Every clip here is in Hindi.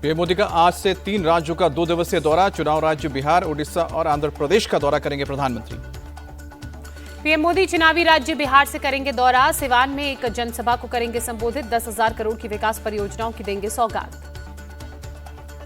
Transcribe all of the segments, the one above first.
पीएम मोदी का आज से 3 राज्यों का 2 दिवसीय दौरा। चुनाव राज्य बिहार, उड़ीसा और आंध्र प्रदेश का दौरा करेंगे प्रधानमंत्री। पीएम मोदी चुनावी राज्य बिहार से करेंगे दौरा। सिवान में एक जनसभा को करेंगे संबोधित। 10,000 करोड़ की विकास परियोजनाओं की देंगे सौगात।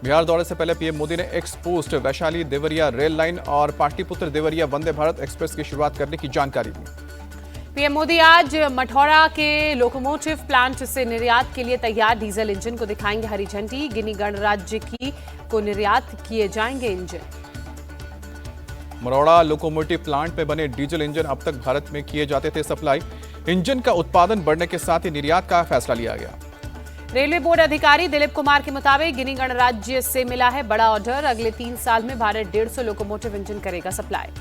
बिहार दौरे से पहले पीएम मोदी ने ex post Vaishali Deoria rail line और पाटलिपुत्र देवरिया वंदे भारत एक्सप्रेस की शुरुआत करने की जानकारी दी। पीएम मोदी आज मठौरा के लोकोमोटिव प्लांट से निर्यात के लिए तैयार डीजल इंजन को दिखाएंगे हरी झंडी। गिनी गणराज्य को निर्यात किए जाएंगे इंजन। मरौड़ा लोकोमोटिव प्लांट में बने डीजल इंजन अब तक भारत में किए जाते थे सप्लाई। इंजन का उत्पादन बढ़ने के साथ ही निर्यात का फैसला लिया गया। रेलवे बोर्ड अधिकारी दिलीप कुमार के मुताबिक गिनी गणराज्य से मिला है बड़ा ऑर्डर। अगले 3 साल में भारत 150 लोकोमोटिव इंजन करेगा सप्लाई।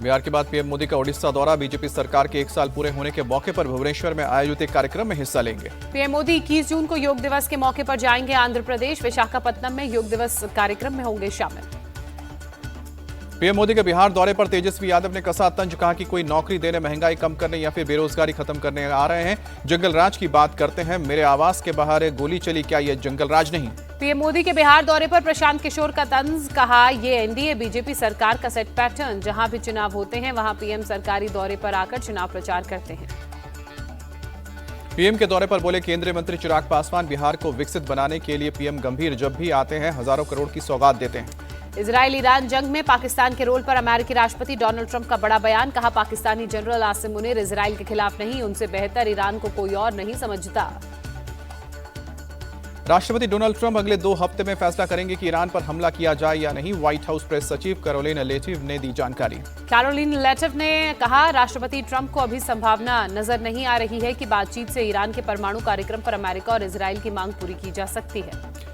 बिहार के बाद पीएम मोदी का उड़ीसा दौरा। बीजेपी सरकार के 1 साल पूरे होने के मौके पर भुवनेश्वर में आयोजित एक कार्यक्रम में हिस्सा लेंगे। पीएम मोदी 21 जून को योग दिवस के मौके पर जाएंगे आंध्र प्रदेश। विशाखापत्तनम में योग दिवस कार्यक्रम में होंगे शामिल। पीएम मोदी के बिहार दौरे पर तेजस्वी यादव ने कसा तंज। कहा कि कोई नौकरी देने, महंगाई कम करने या फिर बेरोजगारी खत्म करने आ रहे हैं। जंगल राज की बात करते हैं। मेरे आवास के बाहर गोली चली, क्या यह जंगल राज नहीं? पीएम मोदी के बिहार दौरे पर प्रशांत किशोर का तंज। कहा ये एनडीए बीजेपी सरकार का सेट पैटर्न। जहां भी चुनाव होते हैं वहां पीएम सरकारी दौरे पर आकर चुनाव प्रचार करते हैं। पीएम के दौरे पर बोले केंद्रीय मंत्री चिराग पासवान, बिहार को विकसित बनाने के लिए पीएम गंभीर। जब भी आते हैं हजारों करोड़ की सौगात देते हैं। इजराइल ईरान जंग में पाकिस्तान के रोल पर अमेरिकी राष्ट्रपति डोनाल्ड ट्रंप का बड़ा बयान। कहा पाकिस्तानी जनरल आसिम मुनीर इजराइल के खिलाफ नहीं, उनसे बेहतर ईरान को कोई और नहीं समझता। राष्ट्रपति डोनाल्ड ट्रंप अगले 2 हफ्ते में फैसला करेंगे कि ईरान पर हमला किया जाए या नहीं। व्हाइट हाउस प्रेस सचिव कैरोलिन लेविट ने दी जानकारी। कैरोलिन लेविट ने कहा राष्ट्रपति ट्रंप को अभी संभावना नजर नहीं आ रही है कि बातचीत से ईरान के परमाणु कार्यक्रम पर अमेरिका और इजराइल की मांग पूरी की जा सकती है।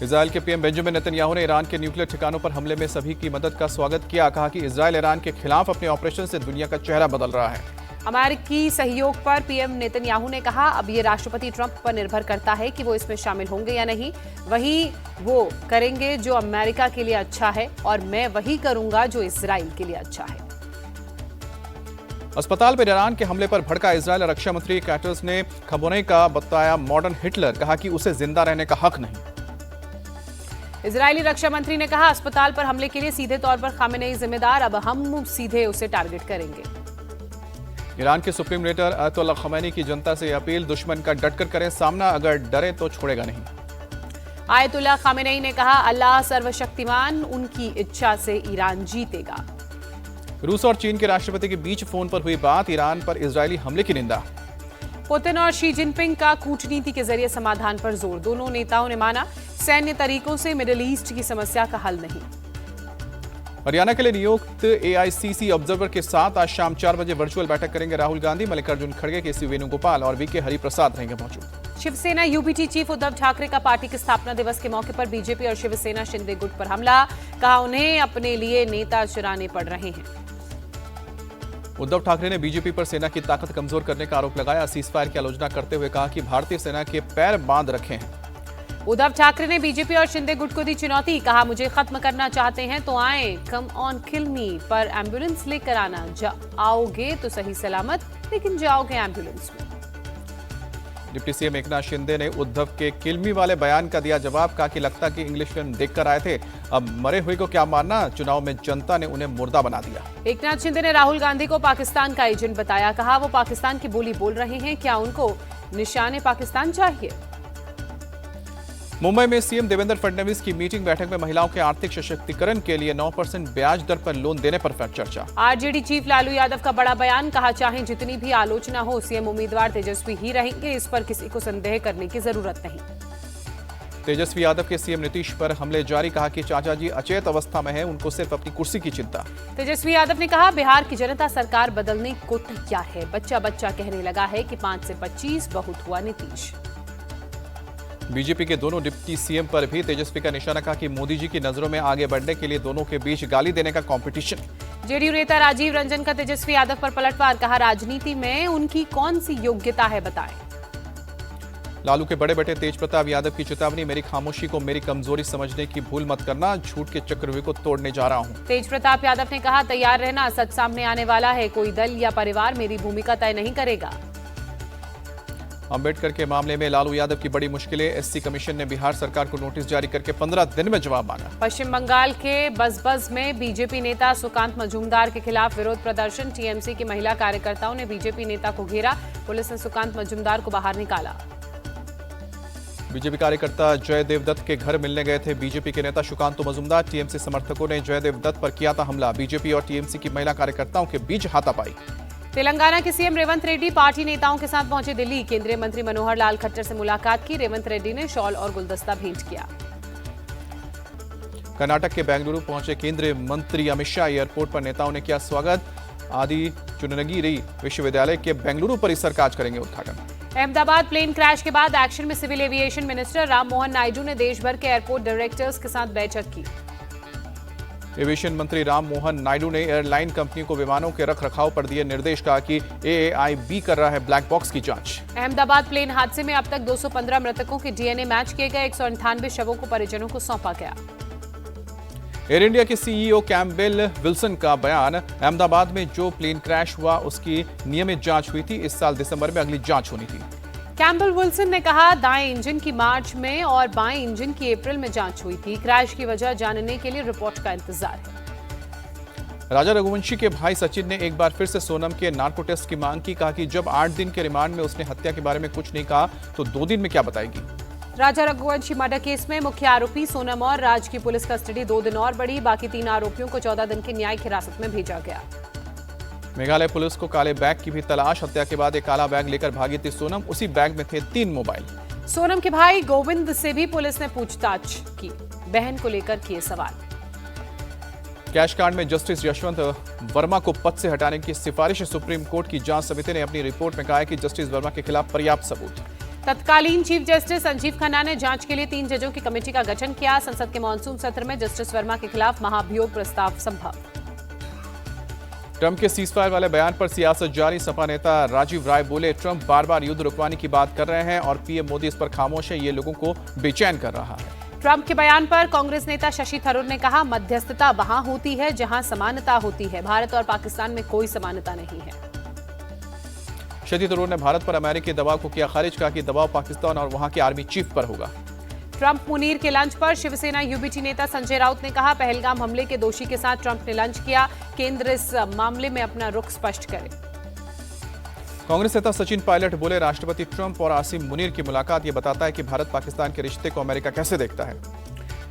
इजराइल के पीएम बेंजामिन नेतन्याहू ने ईरान के न्यूक्लियर ठिकानों पर हमले में सभी की मदद का स्वागत किया। कहा कि इजराइल ईरान के खिलाफ अपने ऑपरेशन से दुनिया का चेहरा बदल रहा है। अमेरिकी सहयोग पर पीएम नेतन्याहू ने कहा अब ये राष्ट्रपति ट्रंप पर निर्भर करता है कि वो इसमें शामिल होंगे या नहीं। वही वो करेंगे जो अमेरिका के लिए अच्छा है और मैं वही करूंगा जो इजराइल के लिए अच्छा है। अस्पताल पर ईरान के हमले पर भड़का इजराइल। रक्षा मंत्री कैटर्स ने खबरों का बताया मॉडर्न हिटलर। कहा कि उसे जिंदा रहने का हक नहीं। इजरायली रक्षा मंत्री ने कहा अस्पताल पर हमले के लिए सीधे तौर पर खामेनेई जिम्मेदार। अब हम सीधे उसे टारगेट करेंगे। ईरान के सुप्रीम लीडर अयतोल्ला खमैनी की जनता से अपील, दुश्मन का डटकर करें सामना, अगर डरे तो छोड़ेगा नहीं। आयतुल्ला खामेनेई ने कहा अल्लाह सर्वशक्तिमान, उनकी इच्छा से ईरान जीतेगा। रूस और चीन के राष्ट्रपति के बीच फोन पर हुई बात। ईरान पर इजरायली हमले की निंदा। पुतिन और शी जिनपिंग का कूटनीति के जरिए समाधान पर जोर। दोनों नेताओं ने माना सैन्य तरीकों से मिडिल ईस्ट की समस्या का हल नहीं। हरियाणा के लिए नियुक्त एआईसीसी ऑब्जर्वर के साथ आज शाम 4 बजे वर्चुअल बैठक करेंगे राहुल गांधी। मल्लिकार्जुन खड़गे, केसी वेणुगोपाल और वीके हरिप्रसाद रहेंगे मौजूद। शिवसेना यूबीटी चीफ उद्धव ठाकरे का पार्टी के स्थापना दिवस के मौके पर बीजेपी और शिवसेना शिंदे गुट पर हमला। कहा उन्हें अपने लिए नेता चुराने पड़ रहे हैं। उद्धव ठाकरे ने बीजेपी पर सेना की ताकत कमजोर करने का आरोप लगाया। सीजफायर की आलोचना करते हुए कहा कि भारतीय सेना के पैर बांध रखे हैं। उद्धव ठाकरे ने बीजेपी और शिंदे गुट को दी चुनौती। कहा मुझे खत्म करना चाहते हैं तो आए, कम ऑन किल मी, पर एम्बुलेंस लेकर आना। आओगे तो सही सलामत, लेकिन जाओगे एम्बुलेंस में। डिप्टी सीएम एकनाथ शिंदे ने उद्धव के किलमी वाले बयान का दिया जवाब। कहा कि लगता कि इंग्लिश फिल्म देखकर आए थे, अब मरे हुए को क्या मारना। चुनाव में जनता ने उन्हें मुर्दा बना दिया। एकनाथ शिंदे ने राहुल गांधी को पाकिस्तान का एजेंट बताया। कहा वो पाकिस्तान की बोली बोल रहे हैं, क्या उनको निशाने पाकिस्तान चाहिए। मुंबई में सीएम देवेंद्र फडणवीस की मीटिंग। बैठक में महिलाओं के आर्थिक सशक्तिकरण के लिए 9% ब्याज दर पर लोन देने पर चर्चा। आरजेडी चीफ लालू यादव का बड़ा बयान। कहा चाहे जितनी भी आलोचना हो, सीएम उम्मीदवार तेजस्वी ही रहेंगे, इस पर किसी को संदेह करने की जरूरत नहीं। तेजस्वी यादव के सीएम नीतीश पर हमले जारी। कहा कि चाचा जी अचेत अवस्था में है, उनको सिर्फ अपनी कुर्सी की चिंता। तेजस्वी यादव ने कहा बिहार की जनता सरकार बदलने को तैयार है। बच्चा बच्चा कहने लगा है कि 5 से 25 बहुत हुआ नीतीश। बीजेपी के दोनों डिप्टी सीएम पर भी तेजस्वी का निशाना। कहा कि मोदी जी की नजरों में आगे बढ़ने के लिए दोनों के बीच गाली देने का कंपटीशन। जेडीयू नेता राजीव रंजन का तेजस्वी यादव पर पलटवार। कहा राजनीति में उनकी कौन सी योग्यता है बताएं। लालू के बड़े बेटे तेज प्रताप यादव की चेतावनी। मेरी खामोशी को मेरी कमजोरी समझने की भूल मत करना, झूठ के चक्रव्यूह को तोड़ने जा रहा हूं। तेज प्रताप यादव ने कहा तैयार रहना, सच सामने आने वाला है। कोई दल या परिवार मेरी भूमिका तय नहीं करेगा। अंबेडकर के मामले में लालू यादव की बड़ी मुश्किलें। एससी कमीशन ने बिहार सरकार को नोटिस जारी करके 15 दिन में जवाब मांगा। पश्चिम बंगाल के बजबज में बीजेपी नेता सुकांत मजूमदार के खिलाफ विरोध प्रदर्शन। टीएमसी की महिला कार्यकर्ताओं ने बीजेपी नेता को घेरा। पुलिस ने सुकांत मजूमदार को बाहर निकाला। बीजेपी कार्यकर्ता जयदेव दत्त के घर मिलने गए थे बीजेपी के नेता सुकांत मजूमदार। टीएमसी समर्थकों ने जयदेव दत्त पर किया था हमला। बीजेपी और टीएमसी की महिला कार्यकर्ताओं के बीच हाथापाई। तेलंगाना के सीएम रेवंत रेड्डी पार्टी नेताओं के साथ पहुंचे दिल्ली। केंद्रीय मंत्री मनोहर लाल खट्टर से मुलाकात की। रेवंत रेड्डी ने शॉल और गुलदस्ता भेंट किया। कर्नाटक के बेंगलुरु पहुंचे केंद्रीय मंत्री अमित शाह। एयरपोर्ट पर नेताओं ने किया स्वागत। आदि चुनगिरी विश्वविद्यालय के बेंगलुरु परिसर का आज करेंगे उद्घाटन। अहमदाबाद प्लेन क्रैश के बाद एक्शन में civil aviation minister Ram Mohan Naidu ने देश भर के एयरपोर्ट डायरेक्टर्स के साथ बैठक की। एविएशन मंत्री राम मोहन नायडू ने एयरलाइन कंपनी को विमानों के रखरखाव पर दिए निर्देश। कहा कि AAIB कर रहा है ब्लैक बॉक्स की जांच। अहमदाबाद प्लेन हादसे में अब तक 215 मृतकों के डीएनए मैच किए गए। 198 शवों को परिजनों को सौंपा गया। एयर इंडिया के CEO कैम्पबेल विल्सन का बयान। अहमदाबाद में जो प्लेन क्रैश हुआ उसकी नियमित जांच हुई थी। इस साल दिसंबर में अगली जांच होनी थी। कैम्पबेल विल्सन ने कहा दाएं इंजन की मार्च में और बाएं इंजन की अप्रैल में जांच हुई थी। क्रैश की वजह जानने के लिए रिपोर्ट का इंतजार है। राजा रघुवंशी के भाई सचिन ने एक बार फिर से सोनम के नार्को टेस्ट की मांग की। कहा कि जब 8 दिन के रिमांड में उसने हत्या के बारे में कुछ नहीं कहा तो 2 दिन में क्या बताएगी। राजा रघुवंशी मर्डर केस में मुख्य आरोपी सोनम और राज की पुलिस कस्टडी 2 दिन और बढ़ी। बाकी 3 आरोपियों को 14 दिन की न्यायिक हिरासत में भेजा गया। मेघालय पुलिस को काले बैग की भी तलाश। हत्या के बाद एक काला बैग लेकर भागी थी सोनम। उसी बैग में थे 3 मोबाइल। सोनम के भाई गोविंद से भी पुलिस ने पूछताछ की। बहन को लेकर किए सवाल। कैश कांड में जस्टिस यशवंत वर्मा को पद से हटाने की सिफारिश। सुप्रीम कोर्ट की जांच समिति ने अपनी रिपोर्ट में कहा है कि जस्टिस वर्मा के खिलाफ पर्याप्त सबूत। तत्कालीन चीफ जस्टिस संजीव खन्ना ने जांच के लिए 3 जजों की कमेटी का गठन किया। संसद के मॉनसून सत्र में जस्टिस वर्मा के खिलाफ महाभियोग प्रस्ताव संभव। ट्रंप के सीजफायर वाले बयान पर सियासत जारी। सपा नेता राजीव राय बोले ट्रंप बार बार युद्ध रुकवाने की बात कर रहे हैं और पीएम मोदी इस पर खामोश है। ये लोगों को बेचैन कर रहा है। ट्रंप के बयान पर कांग्रेस नेता शशि थरूर ने कहा मध्यस्थता वहां होती है जहां समानता होती है। भारत और पाकिस्तान में कोई समानता नहीं है। शशि थरूर ने भारत पर अमेरिकी दबाव को किया खारिज। कहा कि दबाव पाकिस्तान और वहां के आर्मी चीफ पर होगा। ट्रंप मुनीर के लंच पर शिवसेना यूबीटी नेता संजय राउत ने कहा पहलगाम हमले के दोषी के साथ ट्रंप ने लंच किया। केंद्र इस मामले में अपना रुख स्पष्ट करे। कांग्रेस नेता सचिन पायलट बोले राष्ट्रपति ट्रंप और आसिम मुनीर की मुलाकात ये बताता है कि भारत पाकिस्तान के रिश्ते को अमेरिका कैसे देखता है।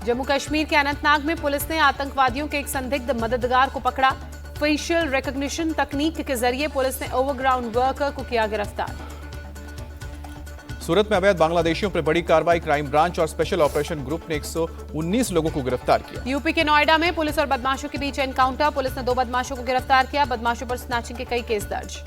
जम्मू कश्मीर के अनंतनाग में पुलिस ने आतंकवादियों के एक संदिग्ध मददगार को पकड़ा। फेशियल रिकॉग्निशन तकनीक के जरिए पुलिस ने ओवरग्राउंड वर्कर को किया गिरफ्तार। सूरत में अवैध बांग्लादेशियों पर बड़ी कार्रवाई। क्राइम ब्रांच और स्पेशल ऑपरेशन ग्रुप ने 119 लोगों को गिरफ्तार किया। यूपी के नोएडा में पुलिस और बदमाशों के बीच एनकाउंटर। पुलिस ने 2 बदमाशों को गिरफ्तार किया। बदमाशों पर स्नैचिंग के कई केस दर्ज।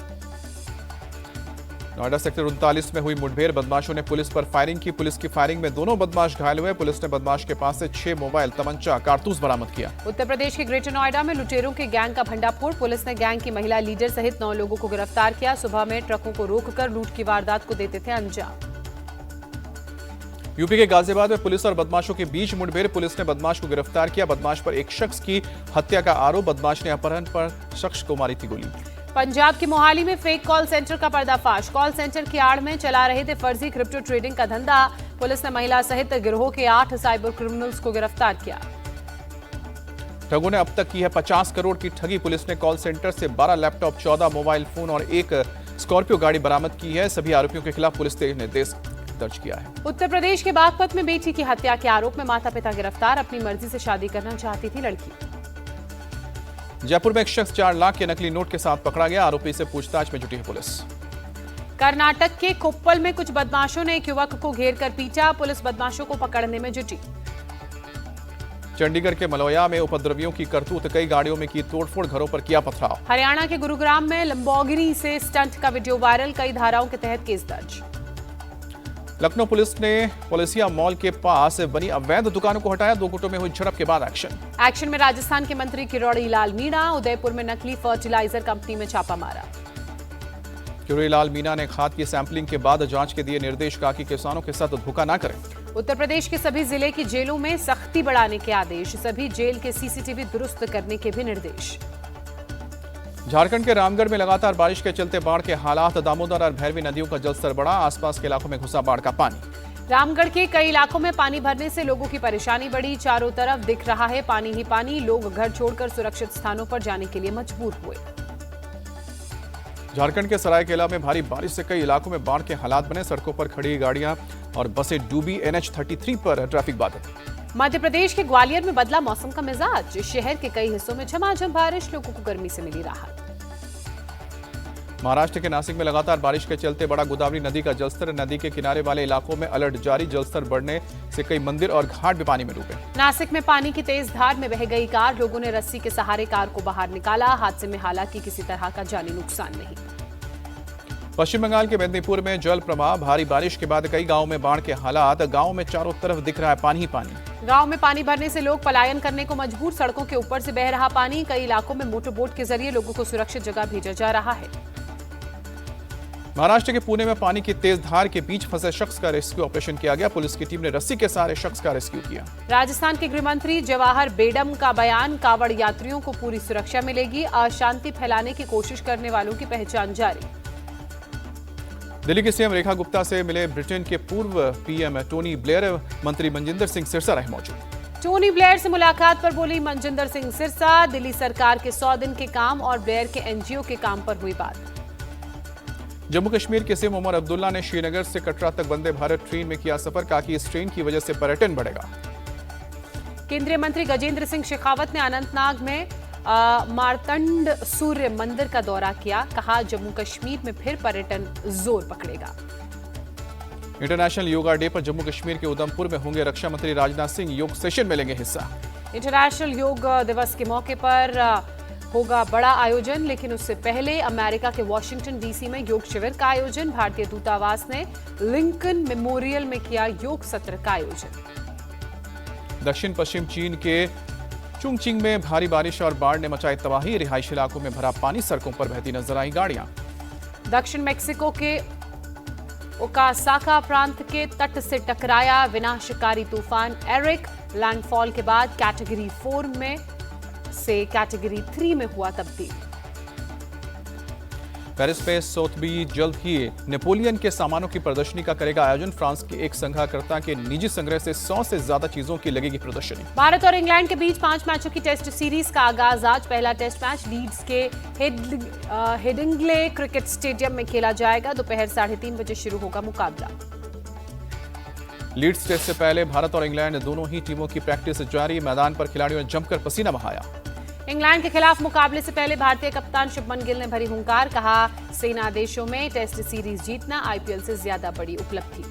नोएडा सेक्टर 39 में हुई मुठभेड़। बदमाशों ने पुलिस पर फायरिंग की। पुलिस की फायरिंग में दोनों बदमाश घायल हुए। पुलिस ने बदमाश के पास से 6 मोबाइल, तमंचा, कारतूस बरामद किया। उत्तर प्रदेश के ग्रेटर नोएडा में लुटेरों के गैंग का भंडाफोड़। पुलिस ने गैंग की महिला लीडर सहित 9 लोगों को गिरफ्तार किया। सुबह में ट्रकों को रोककर लूट की वारदात को देते थे अंजाम। यूपी के गाजियाबाद में पुलिस और बदमाशों के बीच मुठभेड़। पुलिस ने बदमाश को गिरफ्तार किया। बदमाश पर एक शख्स की हत्या का आरोप। बदमाश ने अपहरण पर शख्स को मारी थी गोली। पंजाब के मोहाली में फेक कॉल सेंटर का पर्दाफाश। कॉल सेंटर की आड़ में चला रहे थे फर्जी क्रिप्टो ट्रेडिंग का धंधा। पुलिस ने महिला सहित गिरोह के 8 साइबर क्रिमिनल्स को गिरफ्तार किया। ठगों ने अब तक की है 50 करोड़ की ठगी। पुलिस ने कॉल सेंटर से 12 लैपटॉप, 14 मोबाइल फोन और एक स्कॉर्पियो गाड़ी बरामद की है। सभी आरोपियों के खिलाफ पुलिस ने केस दर्ज किया है। उत्तर प्रदेश के बागपत में बेटी की हत्या के आरोप में माता पिता गिरफ्तार। अपनी मर्जी से शादी करना चाहती थी लड़की। जयपुर में एक शख्स 4 लाख के नकली नोट के साथ पकड़ा गया। आरोपी से पूछताछ में जुटी है पुलिस। कर्नाटक के कोप्पल में कुछ बदमाशों ने एक युवक को घेरकर पीटा। पुलिस बदमाशों को पकड़ने में जुटी। चंडीगढ़ के मलौया में उपद्रवियों की करतूत। कई गाड़ियों में की तोड़फोड़, घरों पर किया पथराव। हरियाणा के गुरुग्राम में लंबोगिनी से स्टंट का वीडियो वायरल। कई धाराओं के तहत केस दर्ज। लखनऊ पुलिस ने पोलिसिया मॉल के पास बनी अवैध दुकानों को हटाया। 2 गुटों में हुई झड़प के बाद एक्शन में राजस्थान के मंत्री किरोड़ी लाल मीणा। उदयपुर में नकली फर्टिलाइजर कंपनी में छापा मारा। किरोड़ी लाल मीणा ने खाद की सैंपलिंग के बाद जांच के दिए निर्देश। कहा कि किसानों के साथ धोखा न करें। उत्तर प्रदेश के सभी जिले की जेलों में सख्ती बढ़ाने के आदेश। सभी जेल के सीसीटीवी दुरुस्त करने के भी निर्देश। झारखंड के रामगढ़ में लगातार बारिश के चलते बाढ़ के हालात। दामोदर और भैरवी नदियों का जलस्तर बढ़ा, आसपास के इलाकों में घुसा बाढ़ का पानी। रामगढ़ के कई इलाकों में पानी भरने से लोगों की परेशानी बढ़ी। चारों तरफ दिख रहा है पानी ही पानी। लोग घर छोड़कर सुरक्षित स्थानों पर जाने के लिए मजबूर हुए। झारखंड के सरायकेला में भारी बारिश से कई इलाकों में बाढ़ के हालात बने। सड़कों पर खड़ी गाड़ियां और बसें डूबी। NH33 पर ट्रैफिक बाधित। मध्य प्रदेश के ग्वालियर में बदला मौसम का मिजाज। शहर के कई हिस्सों में झमाझम बारिश, लोगों को गर्मी से मिली राहत। महाराष्ट्र के नासिक में लगातार बारिश के चलते बड़ा गोदावरी नदी का जलस्तर। नदी के किनारे वाले इलाकों में अलर्ट जारी। जलस्तर बढ़ने से कई मंदिर और घाट भी पानी में डूबे। नासिक में पानी की तेज धार में बह गई कार। लोगों ने रस्सी के सहारे कार को बाहर निकाला। हादसे में हालांकि किसी तरह का जानी नुकसान नहीं। पश्चिम बंगाल के मेदिनीपुर में जल प्रवाह। भारी बारिश के बाद कई गांवों में बाढ़ के हालात। गांव में चारों तरफ दिख रहा है पानी ही पानी। गांव में पानी भरने से लोग पलायन करने को मजबूर। सड़कों के ऊपर से बह रहा पानी। कई इलाकों में मोटर बोट के जरिए लोगों को सुरक्षित जगह भेजा जा रहा है। महाराष्ट्र के पुणे में पानी की तेज धार के बीच फंसे शख्स का रेस्क्यू ऑपरेशन किया गया। पुलिस की टीम ने रस्सी के सहारे शख्स का रेस्क्यू किया। राजस्थान के गृह मंत्री जवाहर बेडम का बयान। कावड़ यात्रियों को पूरी सुरक्षा मिलेगी। अशांति फैलाने की कोशिश करने वालों की पहचान जारी। दिल्ली की सीएम रेखा गुप्ता से मिले ब्रिटेन के पूर्व PM टोनी ब्लेयर। मंत्री मनजिंदर सिंह सिरसा रहे मौजूद। टोनी ब्लेयर से मुलाकात पर बोली मनजिंदर सिंह सिरसा। दिल्ली सरकार के 100 दिन के काम और ब्लेयर के NGO के काम पर हुई बात। जम्मू कश्मीर के सीएम उमर अब्दुल्ला ने श्रीनगर से कटरा तक वंदे भारत ट्रेन में किया सफर। कहा कि इस ट्रेन की वजह से पर्यटन बढ़ेगा। केंद्रीय मंत्री गजेंद्र सिंह शेखावत ने अनंतनाग में मार्तंड सूर्य मंदिर का दौरा किया। कहा जम्मू कश्मीर में फिर पर्यटन जोर पकड़ेगा। इंटरनेशनल योगा डे पर जम्मू कश्मीर के उधमपुर में होंगे रक्षा मंत्री राजनाथ सिंह। योग सेशन में लेंगे हिस्सा। इंटरनेशनल योग दिवस के मौके पर होगा बड़ा आयोजन, लेकिन उससे पहले अमेरिका के वॉशिंगटन DC में योग शिविर का आयोजन। भारतीय दूतावास ने लिंकन मेमोरियल में किया योग सत्र का आयोजन। दक्षिण पश्चिम चीन के चुंगचिंग में भारी बारिश और बाढ़ ने मचाई तबाही। रिहायशी इलाकों में भरा पानी। सड़कों पर बहती नजर आई गाड़ियां। दक्षिण मेक्सिको के ओकासाका प्रांत के तट से टकराया विनाशकारी तूफान एरिक। लैंडफॉल के बाद कैटेगरी 4 में से कैटेगरी 3 में हुआ तब्दील। पेरिस पे सोथबी जल्द ही नेपोलियन के सामानों की प्रदर्शनी का करेगा आयोजन। फ्रांस के एक संग्रहकर्ता के निजी संग्रह से 100 से ज्यादा चीजों की लगेगी प्रदर्शनी। भारत और इंग्लैंड के बीच 5 मैचों की टेस्ट सीरीज का आगाज आज। पहला टेस्ट मैच लीड्स के हेडिंग्ले क्रिकेट स्टेडियम में खेला जाएगा। दोपहर 3:30 बजे शुरू होगा मुकाबला। लीड्स टेस्ट से पहले भारत और इंग्लैंड दोनों ही टीमों की प्रैक्टिस जारी। मैदान पर खिलाड़ियों ने जमकर पसीना बहाया। इंग्लैंड के खिलाफ मुकाबले से पहले भारतीय कप्तान शुभमन गिल ने भरी हुंकार। कहा सेना देशों में टेस्ट सीरीज जीतना IPL से ज्यादा बड़ी उपलब्धि।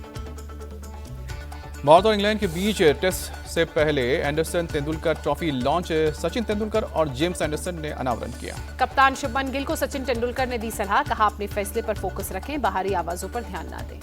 भारत और इंग्लैंड के बीच टेस्ट से पहले Anderson Tendulkar trophy launch. Sachin Tendulkar और जेम्स एंडरसन ने अनावरण किया। कप्तान शुभमन गिल को सचिन तेंदुलकर ने दी सलाह। कहा अपने फैसले पर फोकस रखें, बाहरी आवाजों पर ध्यान न दें।